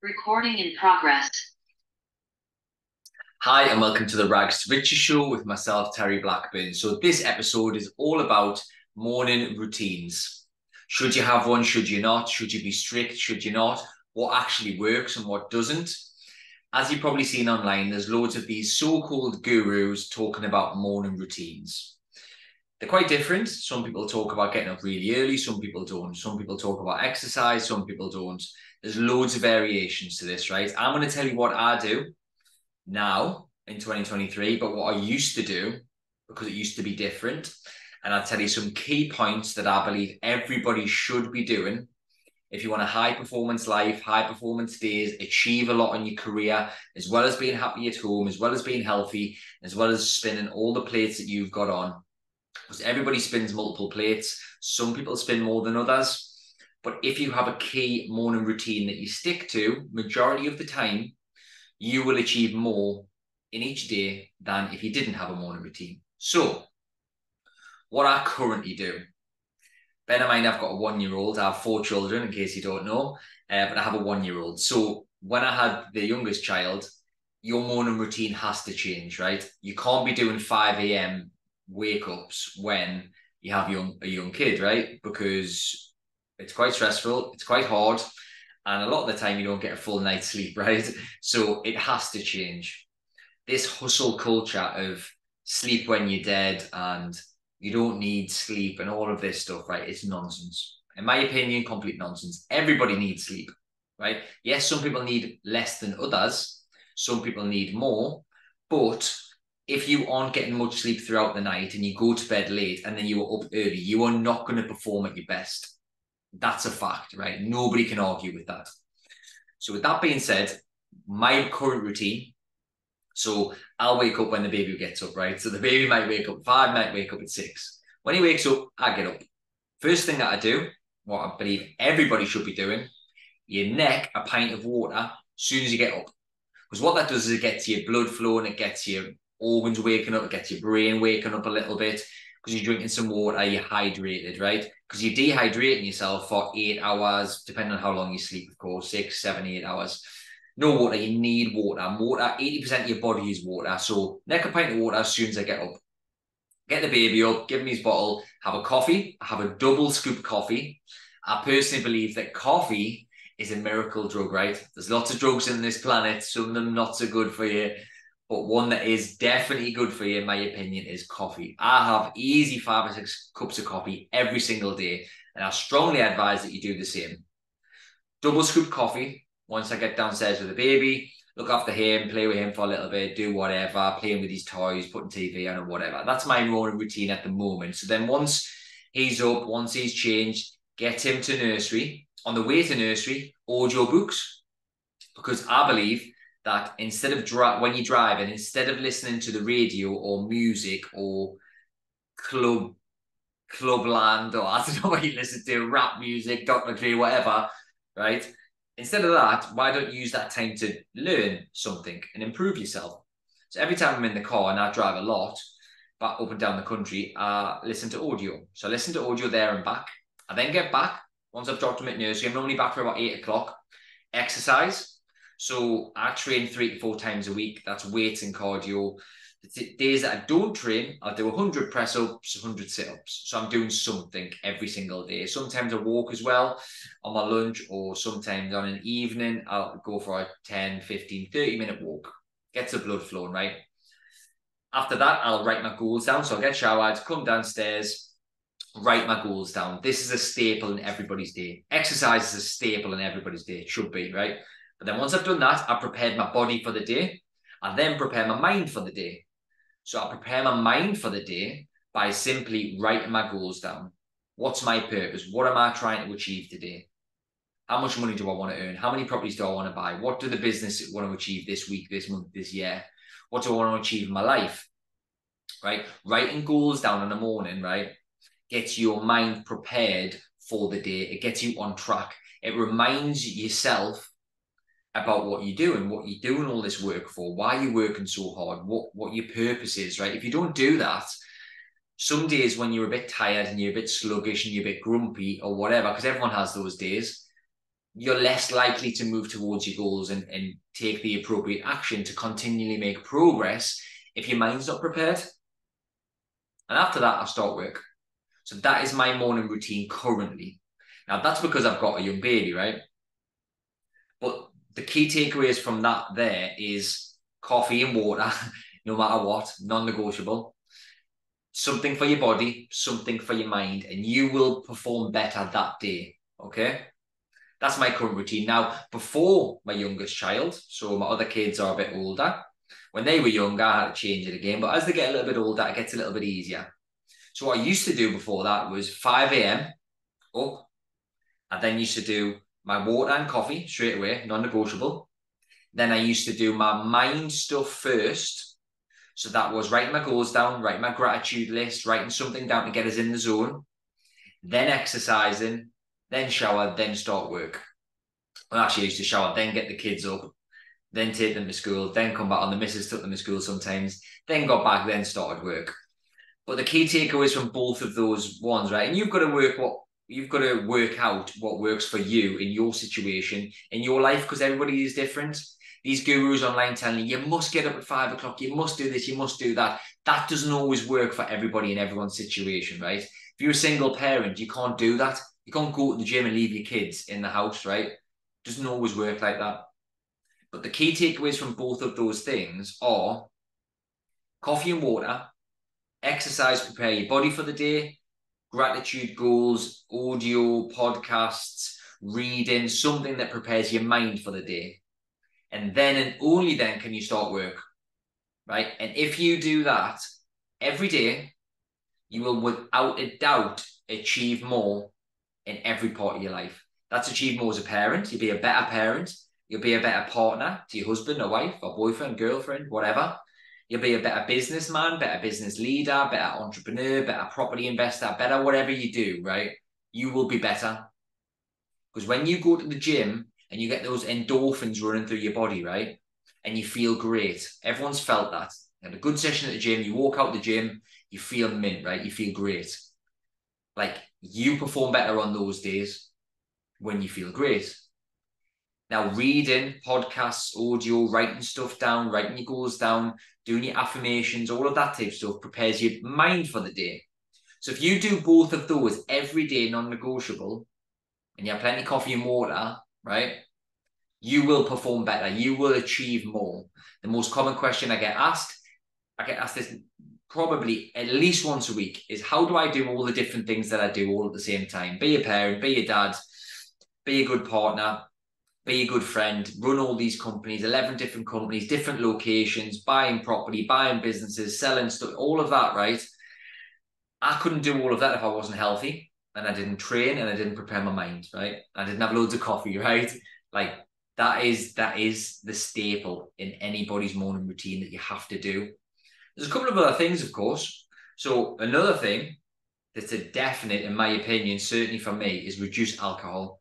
Recording in progress. Hi, and welcome to the Rags to Riches show with myself, Terry Blackburn. So this episode is all about morning routines. Should you have one? Should you not? Should you be strict? Should you not? What actually works and what doesn't? As you've probably seen online, there's loads of these so-called gurus talking about morning routines. They're quite different. Some people talk about getting up really early. Some people don't. Some people talk about exercise. Some people don't. There's loads of variations to this, right? I'm going to tell you what I do now in 2023, but what I used to do, because it used to be different. And I'll tell you some key points that I believe everybody should be doing if you want a high performance life, high performance days, achieve a lot in your career, as well as being happy at home, as well as being healthy, as well as spinning all the plates that you've got on. Because everybody spins multiple plates. Some people spin more than others. But if you have a key morning routine that you stick to, majority of the time, you will achieve more in each day than if you didn't have a morning routine. So, what I currently do, bear in mind I've got a 1-year-old, I have 4 children in case you don't know, but I have a 1-year-old. So, when I had the youngest child, your morning routine has to change, right? You can't be doing 5 a.m. wake ups when you have a young kid, right? Because it's quite stressful, it's quite hard, and a lot of the time you don't get a full night's sleep, right? So it has to change. This hustle culture of sleep when you're dead and you don't need sleep and all of this stuff, right? It's nonsense. In my opinion, complete nonsense. Everybody needs sleep, right? Yes, some people need less than others. Some people need more. But if you aren't getting much sleep throughout the night and you go to bed late and then you are up early, you are not going to perform at your best. That's a fact, right? Nobody can argue with that. So with that being said, my current routine, so I'll wake up when the baby gets up, right? So the baby might wake up at 5, might wake up at 6. When he wakes up, I get up. First thing that I do, what I believe everybody should be doing, you neck a pint of water as soon as you get up. Because what that does is it gets your blood flowing, it gets your organs waking up, it gets your brain waking up a little bit. Because you're drinking some water, you're hydrated, right? Because you're dehydrating yourself for 8 hours, depending on how long you sleep, of course, 6, 7, 8 hours. No water, you need water. Water, 80% of your body is water. So neck a pint of water as soon as I get up. Get the baby up, give him his bottle, have a coffee, have a double scoop coffee. I personally believe that coffee is a miracle drug, right? There's lots of drugs in this planet, some of them not so good for you, but one that is definitely good for you, in my opinion, is coffee. I have easy 5 or 6 cups of coffee every single day, and I strongly advise that you do the same. Double scoop coffee once I get downstairs with the baby, look after him, play with him for a little bit, do whatever, playing with his toys, putting TV on or whatever. That's my morning routine at the moment. So then once he's up, once he's changed, get him to nursery. On the way to nursery, audio books, because I believe that instead of when you drive and instead of listening to the radio or music or club clubland or I don't know what you listen to, rap music, Dr. Dre, whatever, right? Instead of that, why don't you use that time to learn something and improve yourself? So every time I'm in the car, and I drive a lot, but up and down the country, I listen to audio. So I listen to audio there and back. I then get back. Once I've dropped them at nursery, I'm normally back for about 8 o'clock. Exercise. So I train 3 to 4 times a week. That's weights and cardio. The days that I don't train, I'll do 100 press ups, 100 sit ups. So I'm doing something every single day. Sometimes I walk as well on my lunch, or sometimes on an evening, I'll go for a 10, 15, 30-minute walk. Gets the blood flowing, right? After that, I'll write my goals down. So I'll get showered, come downstairs, write my goals down. This is a staple in everybody's day. Exercise is a staple in everybody's day. It should be, right? But then once I've done that, I've prepared my body for the day. I then prepare my mind for the day. So I prepare my mind for the day by simply writing my goals down. What's my purpose? What am I trying to achieve today? How much money do I want to earn? How many properties do I want to buy? What do the business want to achieve this week, this month, this year? What do I want to achieve in my life? Right? Writing goals down in the morning, right, gets your mind prepared for the day. It gets you on track. It reminds yourself about what you're doing, what you're doing all this work for, why you're working so hard, what your purpose is, right? If you don't do that, some days when you're a bit tired and you're a bit sluggish and you're a bit grumpy or whatever, because everyone has those days, you're less likely to move towards your goals and take the appropriate action to continually make progress if your mind's not prepared. And after that, I start work. So that is my morning routine currently. Now, that's because I've got a young baby, right? But the key takeaways from that there is coffee and water, no matter what, non-negotiable. Something for your body, something for your mind, and you will perform better that day, okay? That's my current routine. Now, before my youngest child, so my other kids are a bit older, when they were younger, I had to change it again. But as they get a little bit older, it gets a little bit easier. So what I used to do before that was 5 a.m. up. I then used to do my water and coffee straight away, non-negotiable. Then I used to do my mind stuff first. So that was writing my goals down, writing my gratitude list, writing something down to get us in the zone, then exercising, then shower, then start work. Well, actually, I used to shower, then get the kids up, then take them to school, then come back on. The missus took them to school sometimes, then got back, then started work. But the key takeaways from both of those ones, right? And you've got to work out what works for you in your situation, in your life, because everybody is different. These gurus online telling you must get up at 5 o'clock, you must do this, you must do that. That doesn't always work for everybody in everyone's situation, right? If you're a single parent, you can't do that. You can't go to the gym and leave your kids in the house, right? It doesn't always work like that. But the key takeaways from both of those things are coffee and water, exercise, prepare your body for the day, gratitude goals, audio, podcasts, reading, something that prepares your mind for the day. And then and only then can you start work, right? And if you do that every day, you will without a doubt achieve more in every part of your life. That's achieve more as a parent. You'll be a better parent. You'll be a better partner to your husband or wife or boyfriend, girlfriend, whatever. You'll be a better businessman, better business leader, better entrepreneur, better property investor, better whatever you do, right? You will be better. Because when you go to the gym and you get those endorphins running through your body, right? And you feel great. Everyone's felt that. You had a good session at the gym, you walk out the gym, you feel mint, right? You feel great. Like you perform better on those days when you feel great. Now, reading, podcasts, audio, writing stuff down, writing your goals down, doing your affirmations, all of that type of stuff prepares your mind for the day. So if you do both of those every day, non-negotiable, and you have plenty of coffee and water, right, you will perform better. You will achieve more. The most common question I get asked this probably at least once a week, is how do I do all the different things that I do all at the same time? Be a parent, be a dad, be a good partner, be a good friend, run all these companies, 11 different companies, different locations, buying property, buying businesses, selling stuff, all of that, right? I couldn't do all of that if I wasn't healthy and I didn't train and I didn't prepare my mind, right? I didn't have loads of coffee, right? Like that is the staple in anybody's morning routine that you have to do. There's a couple of other things, of course. So another thing that's a definite, in my opinion, certainly for me, is reduce alcohol.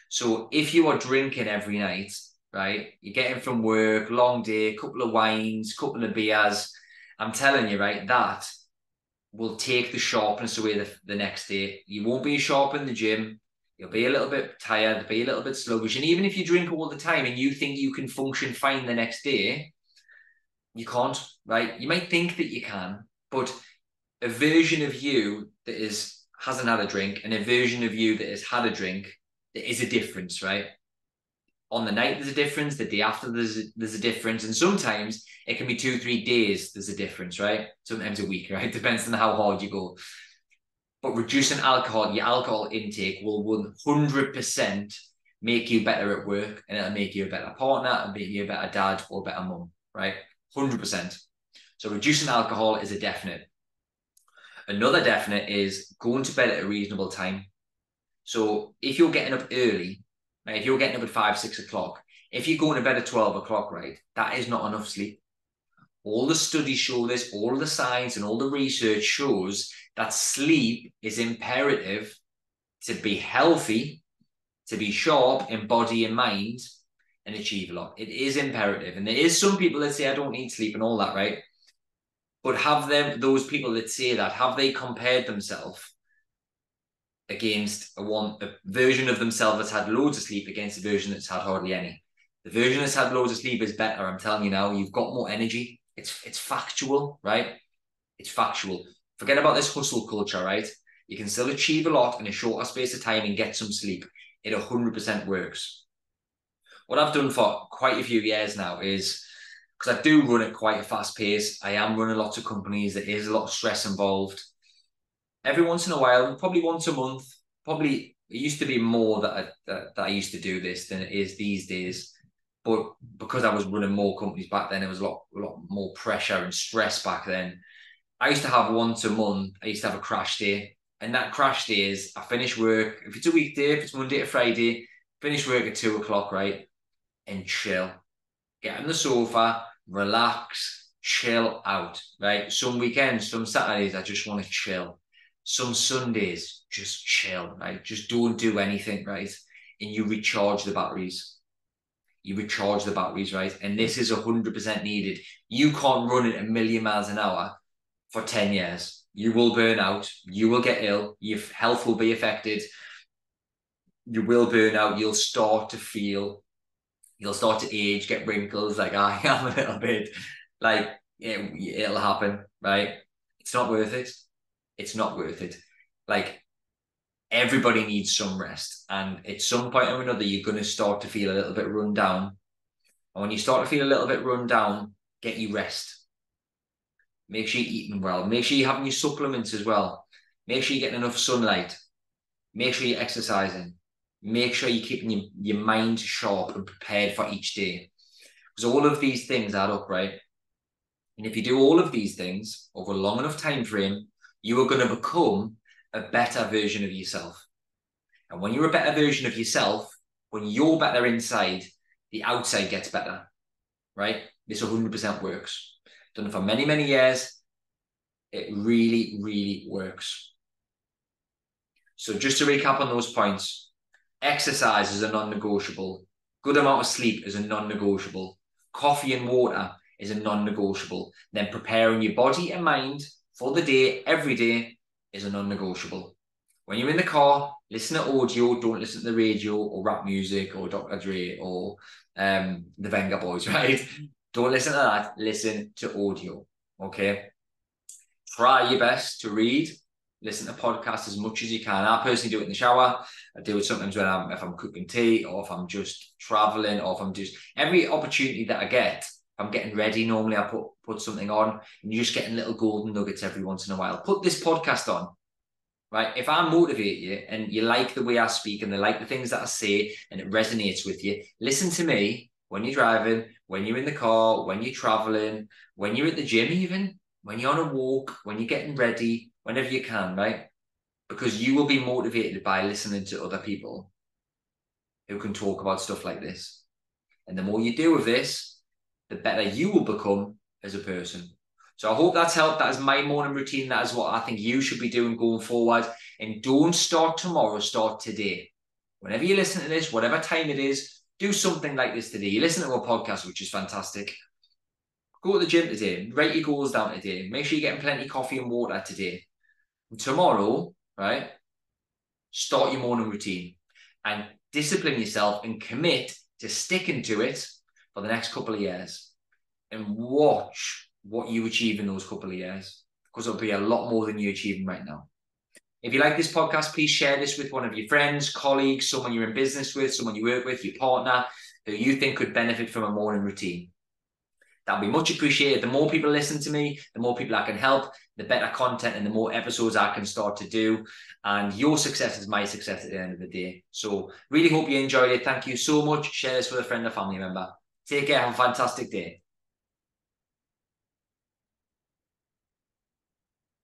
So if you are drinking every night, right, you're getting from work, long day, couple of wines, couple of beers, I'm telling you, right, that will take the sharpness away the next day. You won't be as sharp in the gym. You'll be a little bit tired, be a little bit sluggish. And even if you drink all the time and you think you can function fine the next day, you can't, right? You might think that you can, but a version of you that hasn't had a drink and a version of you that has had a drink, there is a difference, right? On the night, there's a difference. The day after, there's a difference. And sometimes it can be 2-3 days, there's a difference, right? Sometimes a week, right? Depends on how hard you go. But reducing alcohol, your alcohol intake will 100% make you better at work, and it'll make you a better partner, and make you a better dad or a better mum, right? 100%. So reducing alcohol is a definite. Another definite is going to bed at a reasonable time. So if you're getting up early, right, if you're getting up at 5-6 o'clock, if you're going to bed at 12 o'clock, right, that is not enough sleep. All the studies show this, all the science and all the research shows that sleep is imperative to be healthy, to be sharp in body and mind, and achieve a lot. It is imperative. And there is some people that say, I don't need sleep and all that, right? But those people that say that, have they compared themselves against a version of themselves that's had loads of sleep against a version that's had hardly any. The version that's had loads of sleep is better. I'm telling you now, you've got more energy. It's factual, right? It's factual. Forget about this hustle culture, right? You can still achieve a lot in a shorter space of time and get some sleep. It 100% works. What I've done for quite a few years now is, because I do run at quite a fast pace, I am running lots of companies, there is a lot of stress involved. Every once in a while, probably once a month, probably it used to be more that I used to do this than it is these days. But because I was running more companies back then, there was a lot more pressure and stress back then. I used to have once a month, I used to have a crash day. And that crash day is I finish work, if it's a weekday, if it's Monday to Friday, finish work at 2 o'clock, right? And chill. Get on the sofa, relax, chill out, right? Some weekends, some Saturdays, I just want to chill. Some Sundays, just chill, right? Just don't do anything, right? And you recharge the batteries. You recharge the batteries, right? And this is 100% needed. You can't run at 1,000,000 miles an hour for 10 years. You will burn out. You will get ill. Your health will be affected. You will burn out. You'll start to age, get wrinkles like I am a little bit. Like, it'll happen, right? It's not worth it. It's not worth it. Like, everybody needs some rest. And at some point or another, you're going to start to feel a little bit run down. And when you start to feel a little bit run down, get you rest. Make sure you're eating well. Make sure you're having your supplements as well. Make sure you're getting enough sunlight. Make sure you're exercising. Make sure you're keeping your mind sharp and prepared for each day. Because all of these things add up, right? And if you do all of these things over a long enough time frame, you are going to become a better version of yourself. And when you're a better version of yourself, when you're better inside, the outside gets better, right? This 100% works. Done it for many, many years. It really, really works. So just to recap on those points, exercise is a non-negotiable. Good amount of sleep is a non-negotiable. Coffee and water is a non-negotiable. Then preparing your body and mind for the day, every day, is a non-negotiable. When you're in the car, listen to audio, don't listen to the radio or rap music or Dr. Dre or the Venga Boys, right? Don't listen to that. Listen to audio, okay? Try your best to read. Listen to podcasts as much as you can. I personally do it in the shower. I do it sometimes if I'm cooking tea or if I'm just traveling or if I'm just... Every opportunity that I get, if I'm getting ready, normally I put something on and you're just getting little golden nuggets every once in a while. Put this podcast on, right? If I motivate you and you like the way I speak and they like the things that I say and it resonates with you, listen to me when you're driving, when you're in the car, when you're traveling, when you're at the gym even, when you're on a walk, when you're getting ready, whenever you can, right? Because you will be motivated by listening to other people who can talk about stuff like this. And the more you do of this, the better you will become as a person. So I hope that's helped. That is my morning routine. That is what I think you should be doing going forward. And don't start tomorrow, start today. Whenever you listen to this, whatever time it is, do something like this today. You listen to a podcast, which is fantastic. Go to the gym today. Write your goals down today. Make sure you're getting plenty of coffee and water today. And tomorrow, right, start your morning routine and discipline yourself and commit to sticking to it for the next couple of years and watch what you achieve in those couple of years, because it'll be a lot more than you're achieving right now. If you like this podcast, please share this with one of your friends, colleagues, someone you're in business with, someone you work with, your partner, who you think could benefit from a morning routine. That'll be much appreciated. The more people listen to me, the more people I can help, the better content and the more episodes I can start to do. And your success is my success at the end of the day. So really hope you enjoyed it. Thank you so much. Share this with a friend or family member. Take care. Have a fantastic day.